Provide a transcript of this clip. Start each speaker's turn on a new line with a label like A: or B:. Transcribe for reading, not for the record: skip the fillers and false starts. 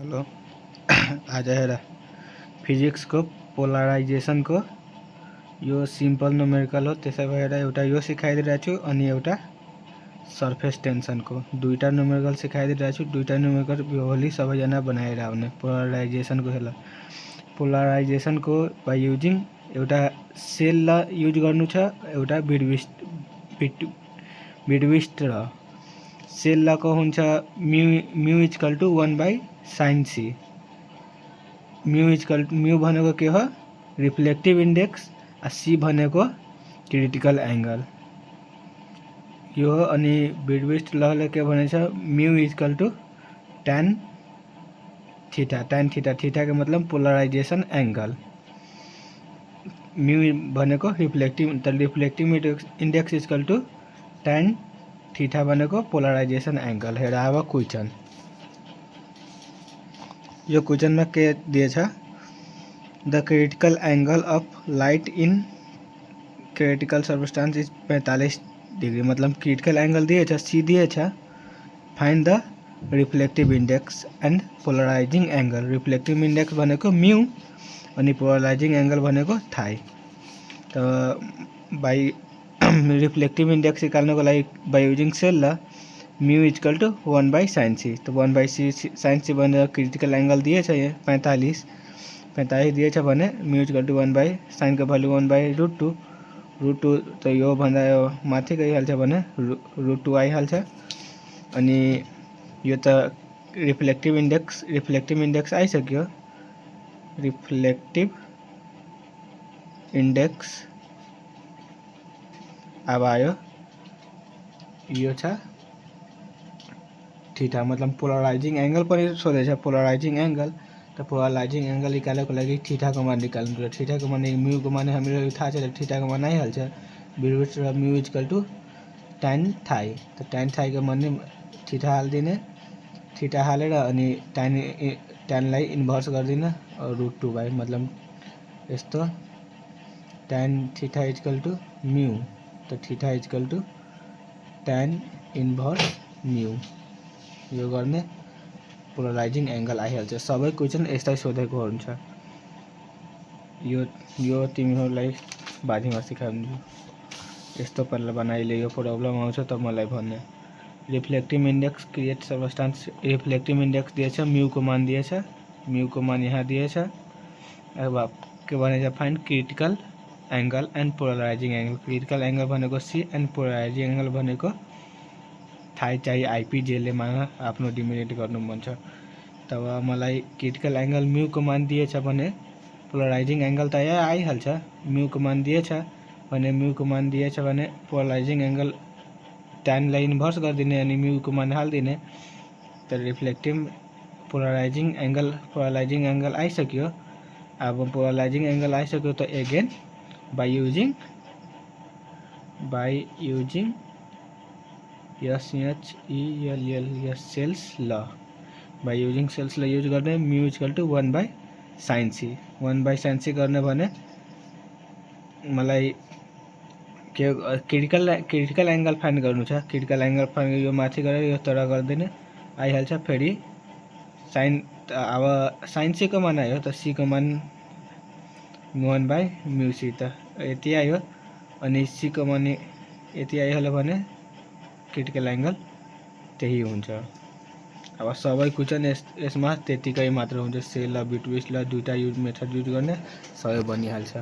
A: Hello आज हेर physics को पोलराइजेसन को यो सिंपल न्यूमेरिकल हो त्यसै भएर एउटा यो सिकाइदिरहेको छु अनि एउटा सरफेस टेंशन को दुईटा न्यूमेरिकल सिकाइदिरहेको छु। दुईटा न्यूमेरिकल भोलि सबैजना बनाएर आउने पोलराइजेसन को हेला पोलराइजेसन को बाइ युजिङ एउटा सेल ल युज गर्नु छ एउटा बिटविस्ट र सेल ल को हुन्छ mu equal to 1/sin c। Mu भनेको के हो रिफ्लेक्टिभ इन्डेक्स सी भनेको क्रिटिकल एंगल यो हो। अनि बिटविस्ट लले के भनेछ mu equal to tan theta theta के मतलब पोलराइजेसन एंगल म्यू भनेको reflective index equal to tan theta भनेको पोलराइजेसन एंगल। हेर अब क्वेश्चन यो क्वेश्चन में के दिएछ the critical angle of light in critical substance is 45 degree मतलब क्रिटिकल एंगल दिएछ सी दिएछ। Find the reflective index and polarising angle reflective index भनेको म्यू अनि पोलराइजिंग एंगल भनेको थाई। तो बाई रिफ्लेक्टिव इंडेक्स निकाल्नको लागि by using Snell's law mu equal to 1/sin c। तो 1/sin c भनेर क्रिटिकल एंगल दिएछ यहाँ 45 दिएछ भने म्यू इक्वल टू 1/sin को भ्यालु 1/√2 तो यो भन्दा यो माथि गइहाल्छ भने √2 आइहाल्छ। अनि यो त रिफ्लेक्टिभ इन्डेक्स आइसक्यो। रिफ्लेक्टिभ इन्डेक्स अब आयो यो छ थीटा मतलब पोलराइजिंग एंगल पनि सोधेछ पोलराइजिंग एंगल। तो पोलराइजिंग एंगल निकाल्नको लागि थीटा को मान निकाल्नु पर्छ। थीटा को मान म्यू को मान हामीलाई थाहा छ थीटा को मान आइहाल्छ बिटविस्ट र mu equal to tan theta. तो tan थाई को मान थीटा हाल्दिने थीटा हालेर अनि tan लाई इन्भर्स गर्दिने और √2 मतलब यस्तो tan theta equal to mu. तो theta equal to tan inverse mu यो गर्ने पोलराइजिंग एंगल आइहाल्छ। सबै क्वेश्चन यस्तै सोधेको हुन्छ। यो तिमीहरूलाई बादमा सिकाउँछु यस्तो पाराले बनाइले यो प्रब्लम आउँछ त मलाई भन्ने। Reflective index create substance reflective index दिएछ म्यू को मान दिएछ म्यू को मान यहाँ दिएछ। अब के भनेछ find critical angle and polarising angle critical angle भनेको सी एंड पोलराइजिंग एंगल भनेको थाई चाहिए आईपी जेले मान आफ्नो डिमिनेट गर्नु मन छ। तब मलाई क्रिटिकल एंगल म्यू को मान दिएछ भने पोलराइजिंग एंगल त यहाँ आइहाल्छ। म्यू को मान दिएछ भने पोलराइजिंग एंगल tan लाई इन्भर्स गर्दिने अनि म्यू को मान हाल्दिने। त रिफ्लेक्टिभ पोलराइजिंग एंगल आइसक्यो। अब पोलराइजिंग एंगल आइसक्यो त again by using SHELL Snell's law by using Snell's law use गर्ने mu equal to 1/sin c 1/sin c गर्ने भने मलाई के क्रिटिकल एंगल फाइन्ड गर्नु छ। क्रिटिकल एंगल फाइन्ड यो माथि गरेर यो तल गर्दिने आइहाल्छ। फेरि साइन अब sin c को मान आयो त c को मान 1/μc त यति आयो अनि c को मान यति आइहाल्यो भने क्रिटिकल एंगल त्यही हुन्छ। अब सबै क्वेश्चन यसमा त्यतिकै मात्र हुन्छ। सेल र बिटविस्ट ल दुईटा मेथड युज गर्ने सबै बनिहाल्छ।